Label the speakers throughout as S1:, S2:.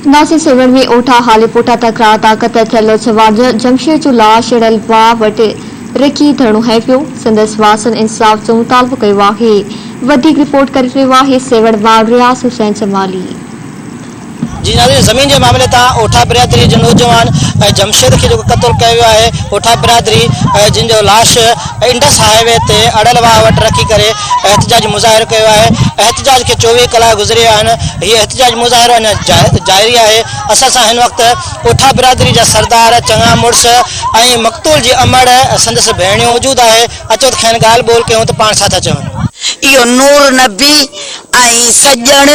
S1: Nasir seven में ओठा हाली पोटा तकरार ताकत थियल जवान जमशेद जो लाश अड़ियल वाह वटि रखी धरणो है पियो। संदसि वासन इंसाफ़ जो मुतालबो कयो आहे। वधीक रिपोर्ट करे रहियो आहे सेवन मां रियास हुसैन जमाली।
S2: जी नाज़रीन, ज़मीन के मामले तां ओठा बिरादरी जो नौजवान जमशेद के जो क़त्ल किया है, ओठा बिरादरी जिन जो लाश इंडस हाईवे ते अड़ल वाह वटि रखी करे एहतजाज मुज़ाहिरो किया है। एहतजाज के 24 कलाक गुज़रिया आहिनि। हीअ एहतजाज मुज़ाहिरो अञा जारी आहे। असां सां हिन वक़्तु ओठा बिरादरी जा सरदार, चङा मुड़स ऐं मक़तूल जी अमड़ संदसि भेणियूं मौजूद आहे। अचो त खेनि ॻाल्हि ॿोल कयूं त पाण छा था चवनि।
S3: इहो नूर नबी आई सजण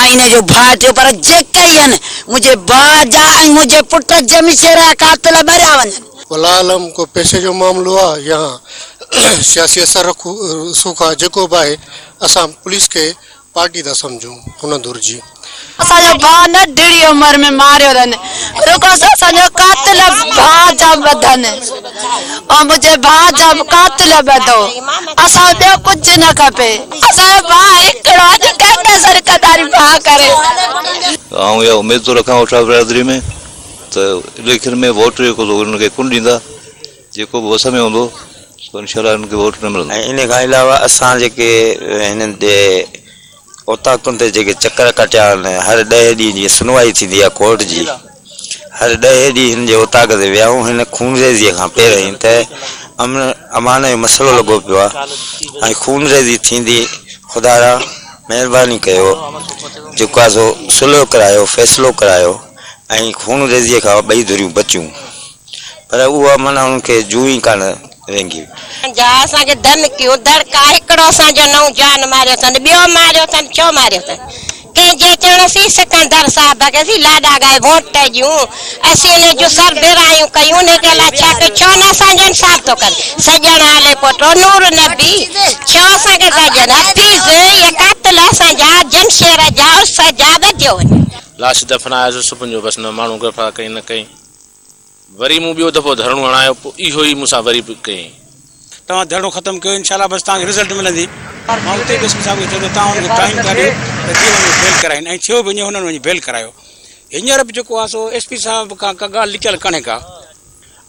S3: आई जो भाउ थियो, पर जेके ई आहिनि मुंहिंजे भाउ जा ऐं मुंहिंजे पुट जमशेद कातिल भरिया वञनि।
S4: वल्लाह आलम को पैसे जो मामलो आहे या सियासी असर रखूं खां जेको बि आहे, असां पुलिस के पार्टी था समझूं हुन धुर जी।
S3: असांजो भाउ न ढिड़ी उमिरि में मारियो अथनि, रुको असांजो कातिल भाउ जा वधनि ऐं मुंहिंजे भाउ जा कातिल वधो। असां ॿियो कुझु न खपे। असांजो भाउ हिकिड़ो अॼु कंहिंखे सरकदारी भाउ करे।
S5: ऐं इहा उमेद थो रखां ओठा बिरादरी में त इलेक्शन में वोट जेको उनखे कोन ॾींदा, जेको बि वस में हूंदो इंशाअल्लाह उनखे वोट न मिलंदो।
S6: ऐं इन खां अलावा असां जेके हिननि ते ओताकुनि ते जेके चकर कटिया आहिनि, हर 10 ॾींहं जी सुनवाई थींदी आहे कोर्ट जी, हर 10 ॾींहं हिन जे ओताक ते वियाऊं। हिन खूनरेज़ीअ खां पहिरीं त अमान जो मसइलो लॻो पियो आहे ऐं खूनरेज़ी थींदी। ख़ुदा महिरबानी कयो, जेको आहे सो सुलह करायो, फ़ैसिलो करायो ऐं खूनरेज़ीअ खां ॿई धुरियूं बचियूं, पर उहा माना उनखे जूं ई कान रेंगी।
S7: असांखे धमकियूं दड़का, हिकिड़ो असांजो नओं जान मारियो अथनि, ॿियो मारियो अथनि, छो मारियो अथनि? कंहिंजे चवण सी सिकंदर साहब खे असीं लाॾा ॻाए वोट ॾियूं, असीं हुन जूं सरबराहियूं कयूं, हुन जे लाइ छा कयूं? छो न असांजो इंसाफ़ थो करे? सॼण हाले पोटो नूर नबी, छो असांखे सॼण हफ़ीज़ इहे कातिल असांजा जमशेद जा उस जा वधियो वञे।
S8: लाश दफ़नायो सुबुह जो, बसि न माण्हू गिरफ़्तार कई न कई, वरी मूं ॿियो दफ़ो धरणो हणायो, पोइ इहो ई मूंसां वरी बि कई।
S9: तव्हां धरणो ख़त्म कयो, इंशाअल्लाह बसि तव्हांखे रिज़ल्ट मिलंदी। मां उते बि एसपी साहिब खे चयो तव्हां हुनखे टाइम कढियो त जीअं वञी बेल कराइनि, ऐं थियो बि ईअं हुननि वञी बेल करायो। हींअर बि जेको आहे सो एसपी साहिब खां का ॻाल्हि लिकियल कान्हे का,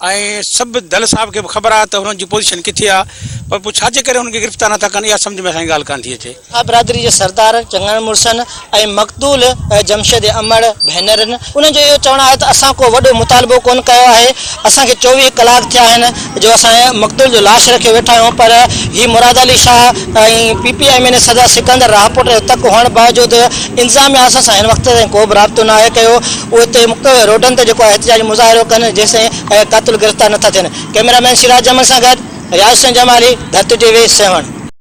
S9: ऐं सभु दल साहिब खे बि ख़बर आहे त हुननि जी पोजीशन किथे आहे, पर पोइ छाजे करे हुनखे गिरफ़्तार नथा कनि, इहा सम्झ में असांजी ॻाल्हि कान थी अचे।
S2: बिरादरी जे सरदार, चङनि मुड़सनि ऐं मक़तूल जमशेद अमड़ भेनरनि, उन्हनि जो इहो चवणु आहे त असां को वॾो मुतालबो कोन कयो आहे। असांखे 24 कलाक थिया आहिनि जो असां मक़तूल जो लाश रखे वेठा आहियूं, पर हीअ मुराद अली शाह ऐं PPI में सदा सिकंदर राहपुट तक हुअण बावजूदि इंतज़ामिया असां सां हिन वक़्त ताईं को बि राब्तो न आहे कयो। उहे हिते मुख़्तलिफ़ रोडनि ते जेको आहे एहतजाज मुज़ाहिरो कनि, जेसिताईं कातिल गिरफ़्तार नथा थियनि। कैमरामैन सिराज जमल सां गॾु रियास हुसैन जमाली, धरती TV 7।